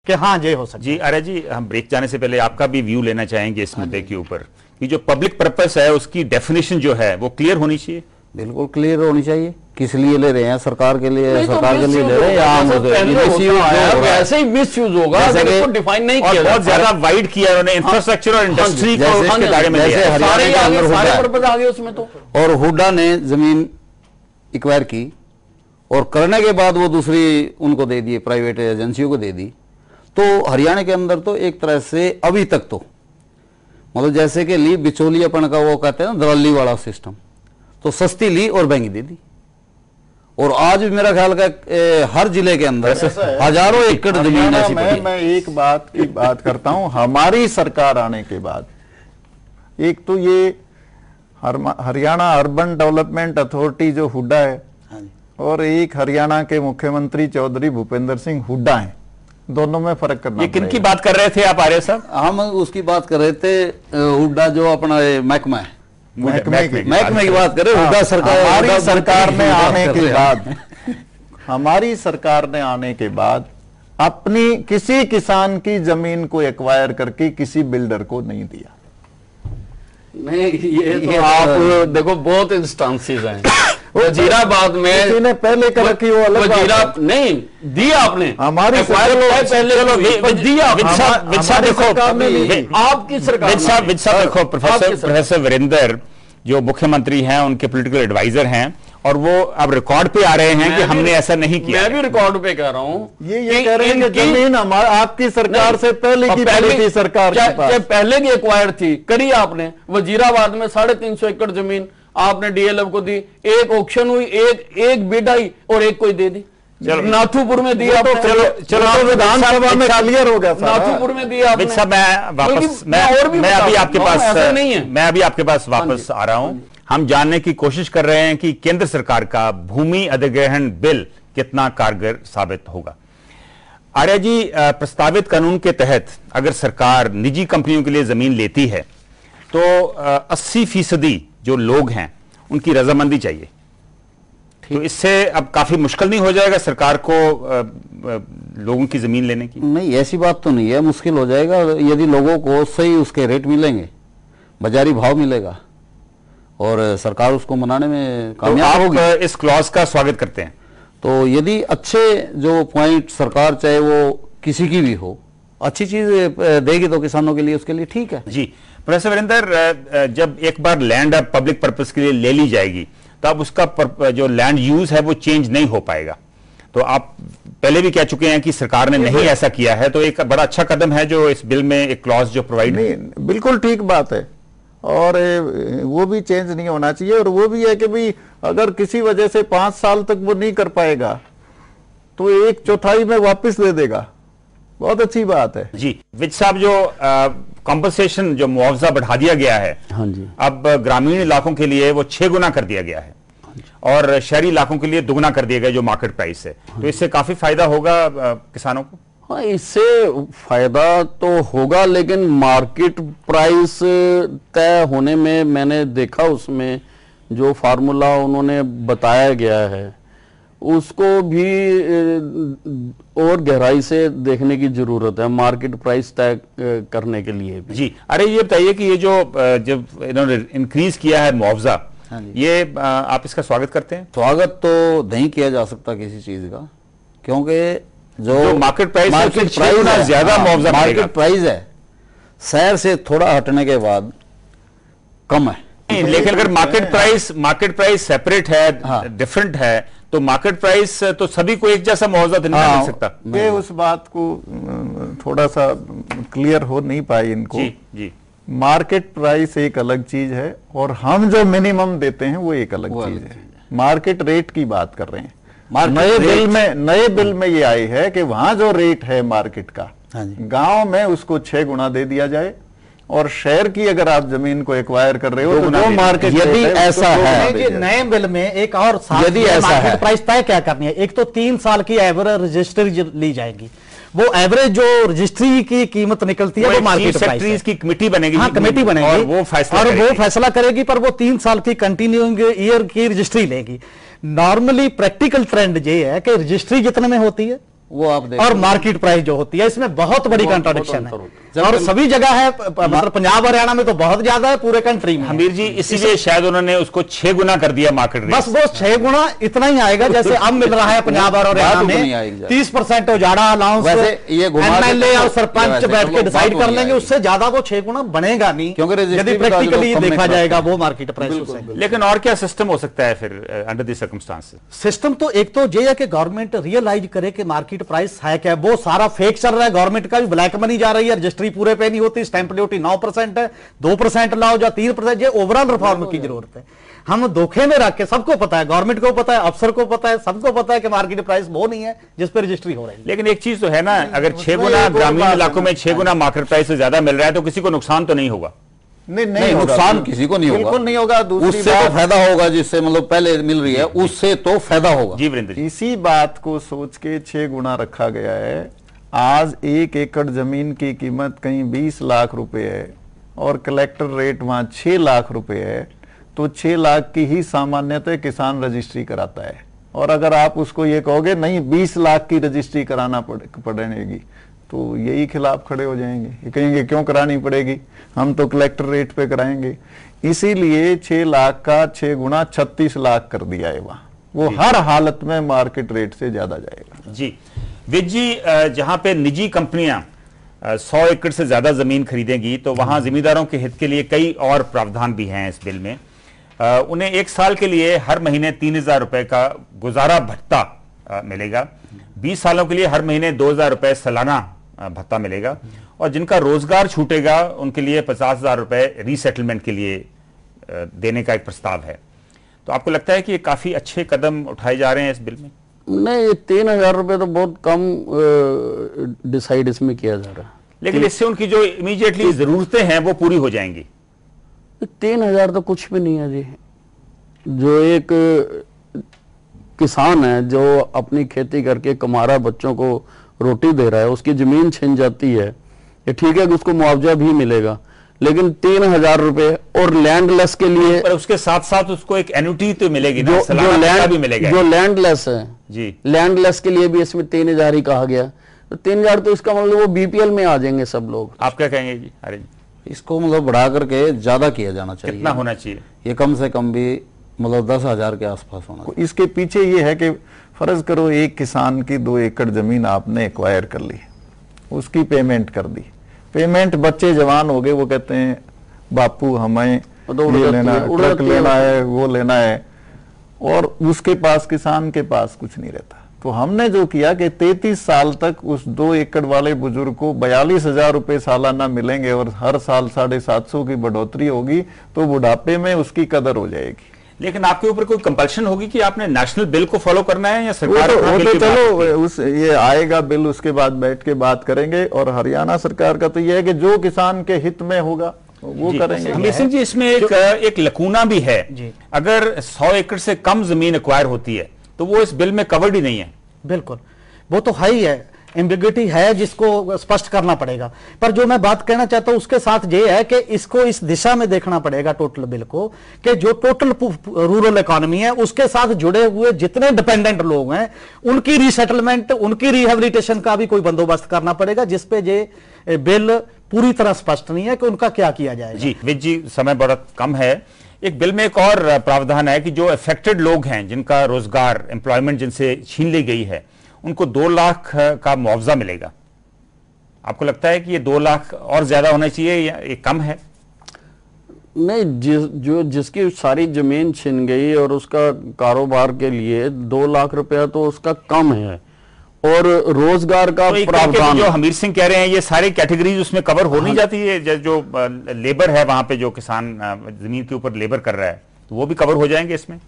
कि हाँ ये हो सकता जी। अरे जी, हम ब्रेक जाने से पहले आपका भी व्यू लेना चाहेंगे इस मुद्दे के ऊपर कि जो पब्लिक पर्पस है उसकी डेफिनेशन जो है वो क्लियर होनी चाहिए। बिल्कुल क्लियर होनी चाहिए। किस लिए ले रहे हैं? सरकार के लिए, सरकार के लिए ले रहे हैं या आम ऐसे ही मिसयूज होगा, डिफाइन नहीं किया, बहुत ज्यादा वाइड किया उन्होंने इंफ्रास्ट्रक्चर और इंडस्ट्री को उसके दायरे में लिया। सारे उसमें तो। और हुड्डा ने जमीन एक्वायर की और करने के बाद वो दूसरी उनको दे दिए, प्राइवेट एजेंसियों को दे दी। तो हरियाणा के अंदर तो एक तरह से अभी तक तो मतलब जैसे कि ली बिचौलियापन का वो कहते हैं ना, दलाली वाला सिस्टम, तो सस्ती ली और महंगी दे दी। और आज भी मेरा ख्याल का हर जिले के अंदर हजारों एकड़ जमीन ऐसी पड़ी है। मैं एक बात की बात करता हूं, हमारी सरकार आने के बाद एक तो ये हरियाणा अर्बन डेवलपमेंट अथॉरिटी जो हुड्डा है और एक हरियाणा के मुख्यमंत्री चौधरी भूपेंद्र सिंह हुड्डा हैं, दोनों में फर्क करना। ये किन की बात कर रहे थे आप आर्य साहब? हम उसकी बात कर रहे थे, हुड्डा जो अपना महकमा है, महकमे की बात करें। हुड्डा सरकार, हमारी सरकार ने आने के बाद हमारी सरकार ने आने के बाद अपनी किसी किसान की जमीन को एक्वायर करके किसी बिल्डर को नहीं दिया। नहीं, ये तो आप देखो बहुत इंस्टांसेस हैं। वजीराबाद में किसी ने पहले कर रखी, वो अलग बात है। नहीं दिया आपने, हमारी पहले दिया आपकी सरकार। देखो प्रोफेसर वीरेंद्र जो मुख्यमंत्री हैं, उनके पॉलिटिकल एडवाइजर हैं और वो अब रिकॉर्ड पे आ रहे हैं कि हमने ऐसा नहीं किया। मैं भी रिकॉर्ड पे कह रहा हूं, ये कह रहे हैं कि जमीन आपकी सरकार से पहले की पहले सरकार के पास पहले की एक्वायर थी, करी आपने। वजीराबाद में 350 एकड़ जमीन आपने डीएलएफ को दी, एक ऑक्शन हुई, एक बिड आई और एक कोई दे दी। नाथुपुर में दिया, चलो विधानसभा में क्लियर हो गया। नाथुपुर में दिया मैं अभी आपके पास वापस आ रहा हूं। हम जानने की कोशिश कर रहे हैं कि केंद्र सरकार का भूमि अधिग्रहण बिल कितना कारगर साबित होगा। आर्य जी, प्रस्तावित कानून के तहत अगर सरकार निजी कंपनियों के लिए जमीन लेती है तो 80% जो लोग हैं उनकी रजामंदी चाहिए। तो इससे अब काफी मुश्किल नहीं हो जाएगा सरकार को लोगों की जमीन लेने की? नहीं, ऐसी बात तो नहीं है। मुश्किल हो जाएगा यदि लोगों को सही उसके रेट मिलेंगे, बाजारी भाव मिलेगा और सरकार उसको मनाने में कामयाब होगी। आप इस क्लॉज का स्वागत करते हैं? तो यदि अच्छे जो पॉइंट सरकार चाहे वो किसी की भी हो, अच्छी चीज देगी तो किसानों के लिए, उसके लिए ठीक है। जी प्रोफेसर वीरेंद्र, जब एक बार लैंड अब पब्लिक पर्पस के लिए ले ली जाएगी तो अब उसका जो लैंड यूज है वो चेंज नहीं हो पाएगा। तो आप पहले भी कह चुके हैं कि सरकार ने नहीं ऐसा किया है, तो एक बड़ा अच्छा कदम है जो इस बिल में एक क्लॉज जो प्रोवाइड है। बिल्कुल ठीक बात है और वो भी चेंज नहीं होना चाहिए। और वो भी है कि भाई अगर किसी वजह से 5 साल तक वो नहीं कर पाएगा तो 1/4 में वापस दे देगा, बहुत अच्छी बात है। जी विज साहब, जो कॉम्पनसेशन जो मुआवजा बढ़ा दिया गया है, हाँ जी, अब ग्रामीण इलाकों के लिए वो 6 गुना कर दिया गया है और शहरी इलाकों के लिए 2 गुना कर दिया गया जो मार्केट प्राइस है। तो इससे काफी फायदा होगा किसानों को। हाँ, इससे फायदा तो होगा, लेकिन मार्केट प्राइस तय होने में मैंने देखा उसमें जो फार्मूला उन्होंने बताया गया है उसको भी और गहराई से देखने की जरूरत है, मार्केट प्राइस तय करने के लिए भी। जी अरे ये बताइए कि ये जो जब इन्होंने इंक्रीज किया है मुआवजा, ये आप इसका स्वागत करते हैं? स्वागत तो नहीं किया जा सकता किसी चीज का, क्योंकि जो मार्केट प्राइस ज्यादा मुआवजा मार्केट प्राइस है शहर से थोड़ा हटने के बाद कम है। लेकिन अगर मार्केट प्राइस सेपरेट है, डिफरेंट है, तो मार्केट प्राइस तो सभी को एक जैसा मुआवजा नहीं मिल सकता। ये उस बात को थोड़ा सा क्लियर हो नहीं पाई इनको। जी मार्केट प्राइस एक अलग चीज है और हम जो मिनिमम देते हैं वो एक अलग चीज है। मार्केट रेट की बात कर रहे हैं। नए बिल में ये आई है कि वहां जो रेट है मार्केट का, गांव में उसको 6 गुना दे दिया जाए और शहर की अगर आप जमीन को एक्वायर कर रहे हो तो वो मार्केट, यदि ऐसा है कि नए बिल में एक और यदि ऐसा मार्केट प्राइस तय क्या करनी है, एक तो 3 साल की एवरेज रजिस्ट्री ली जाएगी, वो एवरेज जो रजिस्ट्री की कीमत निकलती है वो मार्केट प्राइस की कमेटी बनेगी। हाँ, कमेटी बनेगी और वो फैसला करेगी, पर वो 3 साल की कंटिन्यूइंग ईयर की रजिस्ट्री लेगी। नॉर्मली प्रैक्टिकल ट्रेंड ये है कि रजिस्ट्री जितने में होती है वो आप देखो, और मार्केट प्राइस जो होती है, इसमें बहुत बड़ी कंट्राडिक्शन है। और सभी जगह है, मतलब पंजाब हरियाणा में तो बहुत ज्यादा है, पूरे कंट्री में। हमीर जी, इसीलिए शायद उन्होंने उसको 6 गुना कर दिया मार्केट रेट। बस वो 6 गुना इतना ही आएगा जैसे अब मिल रहा है पंजाब और हरियाणा में 30% उजाड़ा अलाउंस, एमएलए और सरपंच बैठ के डिसाइड कर लेंगे, उससे ज्यादा वो 6 गुना बनेगा नहीं, क्योंकि यदि प्रैक्टिकली देखा जाएगा वो मार्केट प्राइस। लेकिन और क्या सिस्टम हो सकता है फिर अंडर दिस सर्कमस्टांसेस? सिस्टम तो एक तो ये है कि गवर्नमेंट रियलाइज करे कि मार्केट प्राइस है क्या। वो सारा फेक चल रहा है, गवर्नमेंट का भी ब्लैक मनी जा रही है, रजिस्ट्री पूरे पे नहीं होती, स्टैंप ड्यूटी 9% है, 2% लाओ या 3%। ये ओवरऑल रिफॉर्म की जरूरत है। हम धोखे में रख के, सबको पता है, गवर्नमेंट को पता है, अफसर को पता है, सबको पता है कि मार्केट प्राइस वो नहीं है जिस पर रजिस्ट्री हो रही है। लेकिन एक चीज तो है ना, अगर 6 गुना ग्रामीण इलाकों में 6 गुना मार्केट प्राइस से ज्यादा मिल रहा है तो किसी को नुकसान तो नहीं होगा? नहीं नुकसान किसी को नहीं होगा, बिल्कुल नहीं होगा। उससे तो फायदा होगा, जिससे मतलब पहले मिल रही है उससे तो फायदा होगा। जी वीरेंद्र, इसी बात को सोच के 6 गुना रखा गया है। आज 1 एकड़ जमीन की कीमत कहीं 20 लाख रुपए है और कलेक्टर रेट वहां 6 लाख रुपए है, तो 6 लाख की ही सामान्यतः किसान रजिस्ट्री कराता है। और अगर आप उसको ये कहोगे नहीं 20 लाख की रजिस्ट्री कराना पड़ेगी, तो यही खिलाफ खड़े हो जाएंगे, ये कहेंगे क्यों करानी पड़ेगी, हम तो कलेक्टर रेट पे कराएंगे। इसीलिए 6 लाख का 6 गुना 36 लाख कर दिया है वहां, वो हर हालत में मार्केट रेट से ज्यादा जाएगा। जी विज जी, जहां पे निजी कंपनियां 100 एकड़ से ज्यादा जमीन खरीदेंगी तो वहां जिम्मेदारों के हित के लिए कई और प्रावधान भी हैं इस बिल में। उन्हें 1 साल के लिए हर महीने 3000 रुपए का गुजारा भत्ता मिलेगा, 20 सालों के लिए हर महीने 2000 रुपए सालाना भत्ता मिलेगा, और जिनका रोजगार छूटेगा उनके लिए 50,000 रुपए रीसेटलमेंट के लिए देने का एक प्रस्ताव है। तो आपको लगता है कि ये काफी अच्छे कदम उठाए जा रहे हैं इस बिल में? नहीं, 3000 रुपए तो बहुत कम डिसाइड इसमें किया जा रहा है, लेकिन इससे उनकी जो इमीडिएटली जरूरतें हैं वो पूरी हो जाएंगी। 3000 तो कुछ भी नहीं है जी। जो एक किसान है जो अपनी खेती करके कमा रहा है, बच्चों को रोटी दे रहा है, उसकी जमीन छिन जाती है, ये ठीक है कि उसको मुआवजा भी मिलेगा, लेकिन 3000 रुपए और लैंडलेस के लिए, पर उसके साथ साथ उसको एक एनुटी तो मिलेगी ना, जो लैंड भी मिलेगा, जो लैंडलेस है जी, लैंडलेस के लिए भी इसमें 3000 ही कहा गया। तो 3000 तो इसका मतलब वो बीपीएल में आ जाएंगे सब लोग। आप क्या कहेंगे जी? अरे इसको मतलब बढ़ा करके ज्यादा किया जाना चाहिए। कितना होना चाहिए? ये कम से कम भी मतलब 10,000 के आसपास होना चाहिए। इसके पीछे ये है कि फर्ज करो एक किसान की 2 एकड़ जमीन आपने एक्वायर कर ली, उसकी पेमेंट कर दी, पेमेंट बच्चे जवान हो गए, वो कहते हैं बापू हमें ये लेना है, ट्रक लेना है, वो लेना है, और उसके पास, किसान के पास कुछ नहीं रहता। तो हमने जो किया कि 33 साल तक उस 2 एकड़ वाले बुजुर्ग को 42,000 रुपए सालाना मिलेंगे और हर साल 750 की बढ़ोतरी होगी, तो बुढ़ापे में उसकी कदर हो जाएगी। लेकिन आपके ऊपर कोई कंपल्शन होगी कि आपने नेशनल बिल को फॉलो करना है या सरकार? वो तो चलो ये आएगा बिल, उसके बाद बैठ के बात करेंगे। और हरियाणा सरकार का तो ये है कि जो किसान के हित में होगा वो करेंगे। हमीर सिंह जी, इसमें एक लकूना भी है, अगर 100 एकड़ से कम जमीन एक्वायर होती है तो वो इस बिल में कवर्ड ही नहीं है। बिल्कुल, वो तो है ही है, एम्बिग्युइटी है जिसको स्पष्ट करना पड़ेगा। पर जो मैं बात कहना चाहता हूं उसके साथ ये है कि इसको इस दिशा में देखना पड़ेगा टोटल बिल को, कि जो टोटल रूरल इकोनॉमी है उसके साथ जुड़े हुए जितने डिपेंडेंट लोग हैं उनकी रीसेटलमेंट, उनकी रिहेबिलिटेशन का भी कोई बंदोबस्त करना पड़ेगा, जिसपे ये बिल पूरी तरह स्पष्ट नहीं है कि उनका क्या किया जाएगा। जी विज जी, समय बहुत कम है। एक बिल में एक और प्रावधान है कि जो अफेक्टेड लोग हैं, जिनका रोजगार, एम्प्लॉयमेंट जिनसे छीन ली गई है, उनको 2 लाख का मुआवजा मिलेगा। आपको लगता है कि ये 2 लाख और ज्यादा होना चाहिए या ये कम है? नहीं, जिसकी सारी जमीन छिन गई और उसका कारोबार के लिए 2 लाख रुपया तो उसका कम है, और रोजगार का तो प्रावधान जो हमीर सिंह कह रहे हैं ये सारी कैटेगरीज उसमें कवर हो नहीं जाती है? जो लेबर है वहां पे, जो किसान जमीन के ऊपर लेबर कर रहा है, तो वो भी कवर हो जाएंगे इसमें?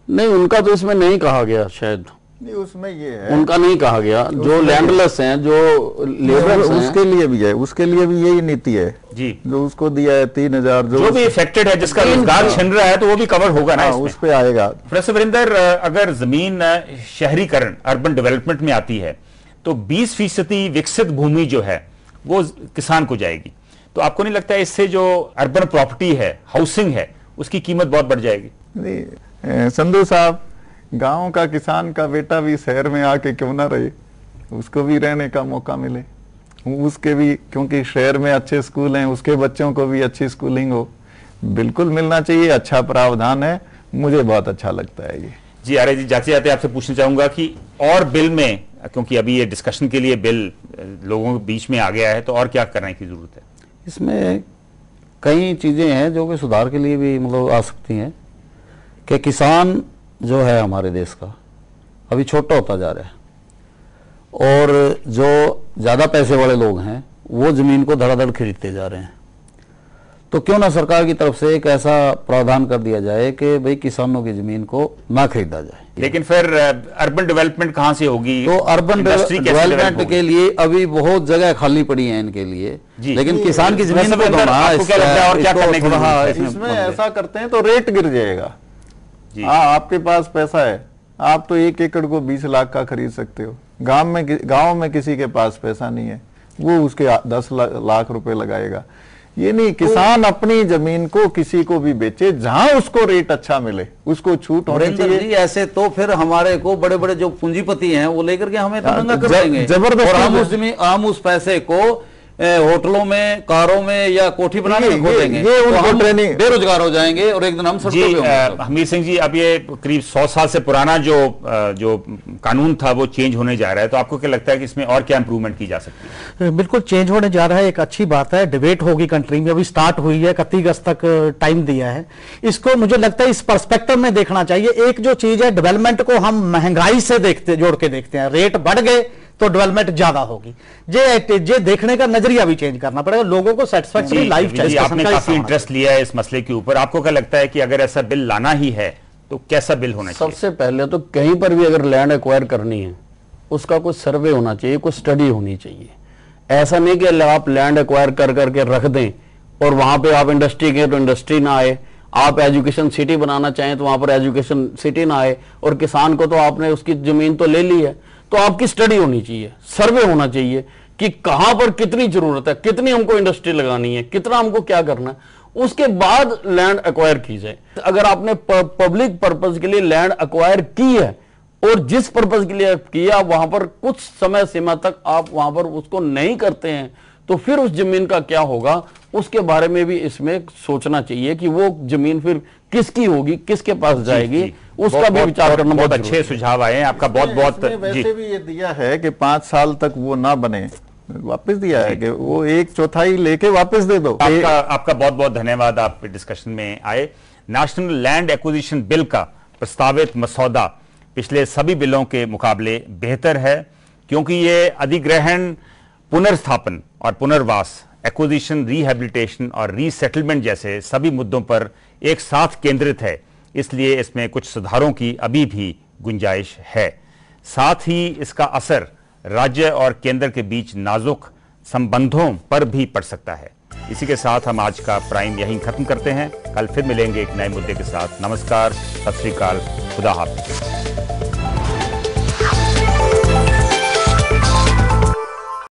नहीं, उनका तो इसमें नहीं कहा गया, शायद नहीं, उसमें ये है, उनका नहीं कहा गया। जो लैंडलेस हैं, जो लेबर, उसके लिए भी है, उसके लिए भी यही नीति है जी, जो उसको दिया है 3000। जो भी अफेक्टेड है, जिसका रोजगार छिन रहा है, तो वो भी कवर होगा ना इसमें? उस पे आएगा। प्रोफेसर वीरेंद्र, अगर जमीन शहरीकरण, अर्बन डेवलपमेंट में आती है तो 20% विकसित भूमि जो है वो किसान को जाएगी, तो आपको नहीं लगता है इससे जो अर्बन प्रॉपर्टी है, हाउसिंग है, उसकी कीमत बहुत बढ़ जाएगी? नहीं संधू साहब, गांव का किसान का बेटा भी शहर में आके क्यों ना रहे, उसको भी रहने का मौका मिले, उसके भी, क्योंकि शहर में अच्छे स्कूल हैं, उसके बच्चों को भी अच्छी स्कूलिंग हो, बिल्कुल मिलना चाहिए। अच्छा प्रावधान है, मुझे बहुत अच्छा लगता है ये। जी आर्य जी, जाते जाते आपसे पूछना चाहूंगा कि और बिल में, क्योंकि अभी ये डिस्कशन के लिए बिल लोगों के बीच में आ गया है, तो और क्या करने की जरूरत है? इसमें कई चीजें हैं जो कि सुधार के लिए भी मतलब आ सकती हैं, कि किसान जो है हमारे देश का अभी छोटा होता जा रहा है, और जो ज्यादा पैसे वाले लोग हैं वो जमीन को धड़ाधड़ खरीदते जा रहे हैं। तो क्यों ना सरकार की तरफ से एक ऐसा प्रावधान कर दिया जाए कि भाई किसानों की जमीन को ना खरीदा जाए। लेकिन फिर अर्बन डेवलपमेंट कहां से होगी? तो अर्बन डेवलपमेंट के लिए अभी बहुत जगह खाली पड़ी है इनके लिए, लेकिन किसान की जमीन को इसमें ऐसा करते हैं तो रेट गिर जाएगा। आपके पास पैसा है, आप तो 1 एकड़ को 20 लाख का खरीद सकते हो। गांव में किसी के पास पैसा नहीं है, वो उसके 10 लाख रुपए लगाएगा। ये नहीं, किसान अपनी जमीन को किसी को भी बेचे, जहां उसको रेट अच्छा मिले, उसको छूट होनी चाहिए। ऐसे तो फिर हमारे को बड़े बड़े जो पूंजीपति हैं वो लेकर के हमें नंगा कर देंगे, जबरदस्ती हम उस पैसे को होटलों में, कारों में या कोठी बनाने में खो देंगे, तो हम बेरोजगार हो जाएंगे और एक दिन हम सड़कों पे होंगे। हमीर सिंह जी, अब ये करीब 100 साल से पुराना जो कानून था वो चेंज होने जा रहा है, तो आपको क्या लगता है कि इसमें और क्या इंप्रूवमेंट की जा सकती है? बिल्कुल चेंज होने जा रहा है, एक अच्छी बात है। डिबेट होगी कंट्री में, अभी स्टार्ट हुई है, 31 अगस्त तक टाइम दिया है। इसको मुझे लगता है इस पर्सपेक्टिव में देखना चाहिए। एक जो चीज है, डेवलपमेंट को हम महंगाई से जोड़ के देखते हैं, रेट बढ़ गए तो डेवलपमेंट ज्यादा होगी। जे देखने का नजरिया भी चेंज करना पड़ेगा, लोगों को सेटिस्फैक्टरी लाइफ चाहिए। आपने काफी इंटरेस्ट लिया है इस मसले के ऊपर, आपको क्या लगता है कि अगर ऐसा बिल लाना ही है तो कैसा बिल होना चाहिए? सबसे पहले तो कहीं पर भी अगर लैंड एक्वायर करनी है उसका कोई सर्वे होना चाहिए, कोई स्टडी होनी चाहिए। ऐसा नहीं कि आप लैंड एक्वायर कर करके रख दें और वहां पे आप इंडस्ट्री के तो इंडस्ट्री ना आए, आप एजुकेशन सिटी बनाना चाहें तो वहां पर एजुकेशन सिटी ना आए, और किसान को तो आपने उसकी जमीन तो ले ली है, तो आपकी स्टडी होनी चाहिए, सर्वे होना चाहिए कि कहां पर कितनी जरूरत है, कितनी हमको इंडस्ट्री लगानी है, कितना हमको क्या करना है, उसके बाद लैंड एक्वायर की जाए। अगर आपने पब्लिक पर्पज के लिए लैंड एक्वायर की है और जिस पर्पज के लिए किया, वहां पर कुछ समय सीमा तक आप वहां पर उसको नहीं करते हैं, तो फिर उस जमीन का क्या होगा, उसके बारे में भी इसमें सोचना चाहिए कि वो जमीन फिर किसकी होगी, किसके पास जाएगी, उसका भी विचार करना। बहुत अच्छे सुझाव आए हैं, आपका बहुत बहुत। वैसे भी ये दिया है कि 5 साल तक वो ना बने, वापस दिया है कि वो 1/4 लेके वापस दे दो। आपका बहुत बहुत धन्यवाद, आप डिस्कशन में आए। नेशनल लैंड एक्विजिशन बिल का प्रस्तावित मसौदा पिछले सभी बिलों के मुकाबले बेहतर है, क्योंकि ये अधिग्रहण, पुनर्स्थापन और पुनर्वास, एक्विजिशन, रिहैबिलिटेशन और रीसेटलमेंट जैसे सभी मुद्दों पर एक साथ केंद्रित है। इसलिए इसमें कुछ सुधारों की अभी भी गुंजाइश है। साथ ही इसका असर राज्य और केंद्र के बीच नाजुक संबंधों पर भी पड़ सकता है। इसी के साथ हम आज का प्राइम यहीं खत्म करते हैं। कल फिर मिलेंगे एक नए मुद्दे के साथ। नमस्कार, सत श्री अकाल, खुदा हाफिज।